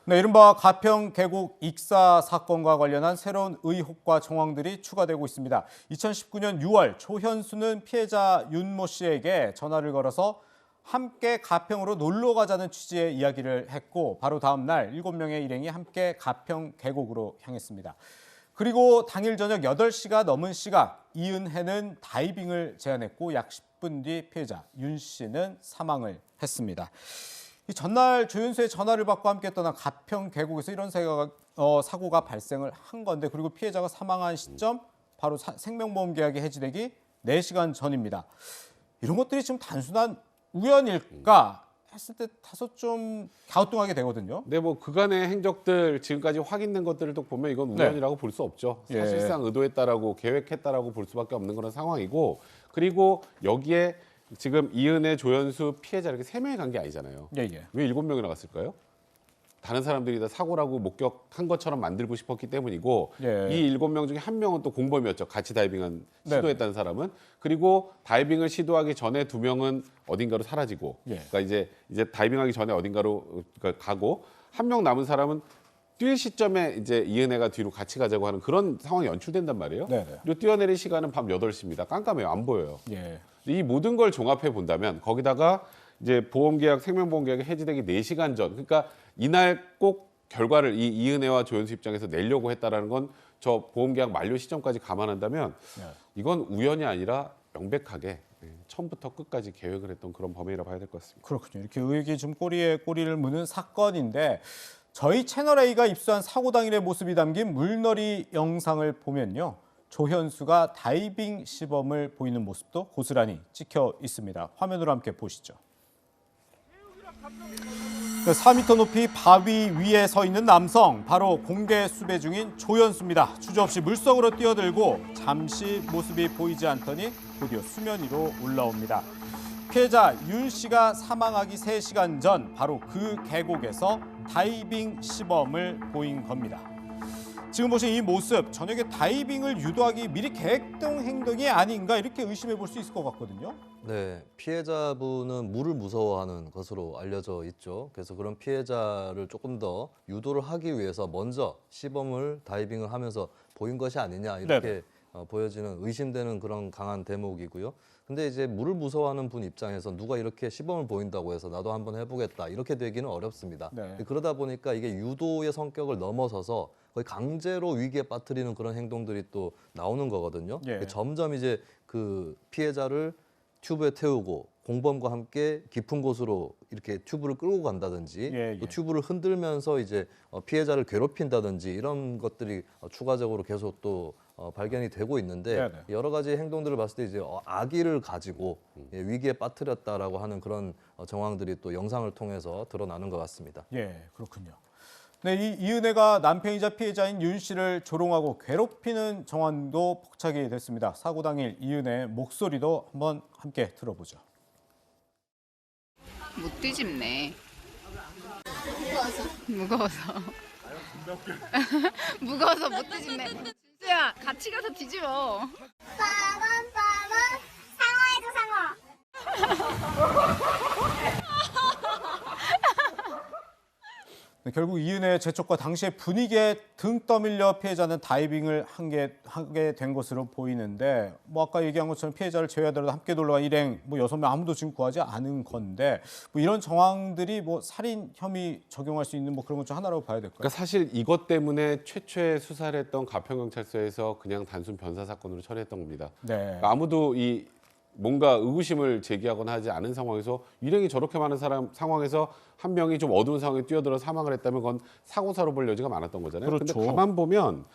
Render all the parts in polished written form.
네, 이른바 가평 계곡 익사 사건과 관련한 새로운 의혹과 정황들이 추가되고 있습니다. 2019년 6월 조현수는 피해자 윤모 씨에게 전화를 걸어서 함께 가평으로 놀러 가자는 취지의 이야기를 했고 바로 다음 날 7명의 일행이 함께 가평 계곡으로 향했습니다. 그리고 당일 저녁 8시가 넘은 시각 이은혜는 다이빙을 제안했고 약 10분 뒤 피해자 윤 씨는 사망을 했습니다. 이 전날 조현수의 전화를 받고 함께 떠난 가평 계곡에서 이런 사고가 발생을 한 건데 그리고 피해자가 사망한 시점 바로 생명보험 계약이 해지되기 4시간 전입니다. 이런 것들이 지금 단순한 우연일까 했을 때 다소 좀 갸우뚱하게 되거든요. 네, 뭐 그간의 행적들 지금까지 확인된 것들을 또 보면 이건 우연이라고 볼 수 없죠. 예. 사실상 의도했다라고 계획했다라고 볼 수밖에 없는 그런 상황이고 그리고 여기에 지금 이은혜, 조현수 피해자 이렇게 3명이 간 게 아니잖아요. 예, 예. 왜 7명이나 갔을까요? 다른 사람들이 다 사고라고 목격한 것처럼 만들고 싶었기 때문이고 예. 이 7명 중에 1명은 또 공범이었죠. 같이 다이빙한 네네. 시도했다는 사람은. 그리고 다이빙을 시도하기 전에 2명은 어딘가로 사라지고 예. 그러니까 이제 다이빙하기 전에 어딘가로 가고 1명 남은 사람은 뛸 시점에 이제 이은혜가 뒤로 같이 가자고 하는 그런 상황이 연출된단 말이에요. 네네. 그리고 뛰어내린 시간은 밤 8시입니다. 깜깜해요. 안 보여요. 예. 이 모든 걸 종합해 본다면 거기다가 이제 보험계약, 생명보험계약이 해지되기 4시간 전, 그러니까 이날 꼭 결과를 이 이은혜와 조현수 입장에서 내려고 했다라는 건 저 보험계약 만료 시점까지 감안한다면 이건 우연이 아니라 명백하게 처음부터 끝까지 계획을 했던 그런 범행이라고 봐야 될 것 같습니다. 그렇군요. 이렇게 의혹이 좀 꼬리에 꼬리를 무는 사건인데 저희 채널A가 입수한 사고 당일의 모습이 담긴 물놀이 영상을 보면요. 조현수가 다이빙 시범을 보이는 모습도 고스란히 찍혀 있습니다. 화면으로 함께 보시죠. 4m 높이 바위 위에 서 있는 남성, 바로 공개 수배 중인 조현수입니다. 주저없이 물속으로 뛰어들고 잠시 모습이 보이지 않더니 드디어 수면 위로 올라옵니다. 피해자 윤 씨가 사망하기 3시간 전 바로 그 계곡에서 다이빙 시범을 보인 겁니다. 지금 보신 이 모습, 저녁에 다이빙을 유도하기 미리 계획된 행동이 아닌가 이렇게 의심해 볼 수 있을 것 같거든요. 네, 피해자분은 물을 무서워하는 것으로 알려져 있죠. 그래서 그런 피해자를 조금 더 유도를 하기 위해서 먼저 시범을 다이빙을 하면서 보인 것이 아니냐 이렇게 보여지는 의심되는 그런 강한 대목이고요. 근데 이제 물을 무서워하는 분 입장에서 누가 이렇게 시범을 보인다고 해서 나도 한번 해보겠다 이렇게 되기는 어렵습니다. 네. 그러다 보니까 이게 유도의 성격을 넘어서서 거의 강제로 위기에 빠뜨리는 그런 행동들이 또 나오는 거거든요. 예. 점점 이제 그 피해자를 튜브에 태우고 공범과 함께 깊은 곳으로 이렇게 튜브를 끌고 간다든지 예. 또 튜브를 흔들면서 이제 피해자를 괴롭힌다든지 이런 것들이 추가적으로 계속 또 발견이 되고 있는데 네네. 여러 가지 행동들을 봤을 때 이제 아기를 가지고 위기에 빠뜨렸다라고 하는 그런 정황들이 또 영상을 통해서 드러나는 것 같습니다. 예, 그렇군요. 네, 이은혜가 남편이자 피해자인 윤 씨를 조롱하고 괴롭히는 정황도 포착이 됐습니다. 사고 당일 이은혜의 목소리도 한번 함께 들어보죠. 못 뒤집네. 무거워서. 무거워서 못 뒤집네. 진수야, 같이 가서 뒤집어. 빠밤 상어해줘 상어. 네, 결국 이은혜의 재촉과 당시의 분위기에 등 떠밀려 피해자는 다이빙을 하게 된 것으로 보이는데 뭐 아까 얘기한 것처럼 피해자를 제외하더라도 함께 놀러간 일행 6명 아무도 지금 구하지 않은 건데 뭐 이런 정황들이 뭐 살인 혐의 적용할 수 있는 뭐 그런 것 중 하나라고 봐야 될까요? 그러니까 사실 이것 때문에 최초에 수사를 했던 가평경찰서에서 그냥 단순 변사 사건으로 처리했던 겁니다. 네. 그러니까 아무도 이 뭔가 의구심을 제기하거나 하지 않은 상황에서 일행이 저렇게 많은 상황에서 한 명이 좀 어두운 상황에 뛰어들어 사망을 했다면 그건 사고사로 볼 여지가 많았던 거잖아요. 그렇죠. 근데 가만 보면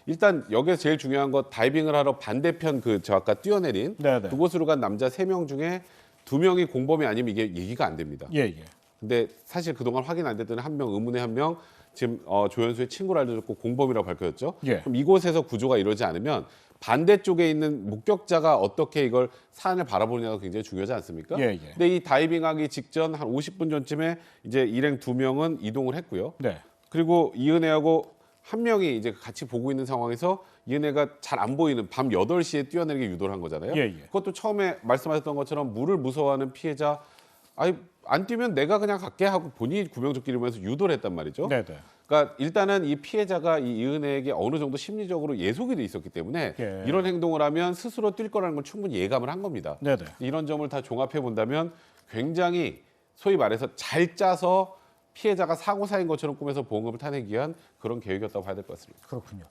일단 여기서 제일 중요한 건 다이빙을 하러 반대편 저 아까 뛰어내린 네네. 그곳으로 간 남자 3명 중에 2명이 공범이 아니면 이게 얘기가 안 됩니다. 예. 근데 사실 그동안 확인 안 됐더니 1명, 의문의 1명, 지금 조현수의 친구를 알려줬고 공범이라고 밝혀졌죠. 예. 그럼 이곳에서 구조가 이루어지지 않으면 반대쪽에 있는 목격자가 어떻게 이걸 사안을 바라보느냐가 굉장히 중요하지 않습니까? 예. 근데 이 다이빙하기 직전 한 50분 전쯤에 이제 일행 2명은 이동을 했고요. 네. 그리고 이은혜하고 1명이 이제 같이 보고 있는 상황에서 이은혜가 잘 안 보이는 밤 8시에 뛰어내리게 유도를 한 거잖아요. 예. 그것도 처음에 말씀하셨던 것처럼 물을 무서워하는 피해자 아니 안 뛰면 내가 그냥 갈게 하고 본인이 구명조끼를 입으면서 유도를 했단 말이죠. 네네. 그러니까 일단은 이 피해자가 이 이은혜에게 어느 정도 심리적으로 예속이 돼 있었기 때문에 예. 이런 행동을 하면 스스로 뛸 거라는 걸 충분히 예감을 한 겁니다. 네네. 이런 점을 다 종합해 본다면 굉장히 소위 말해서 잘 짜서 피해자가 사고사인 것처럼 꾸며서 보험금을 타내기 위한 그런 계획이었다고 봐야 될 것 같습니다. 그렇군요.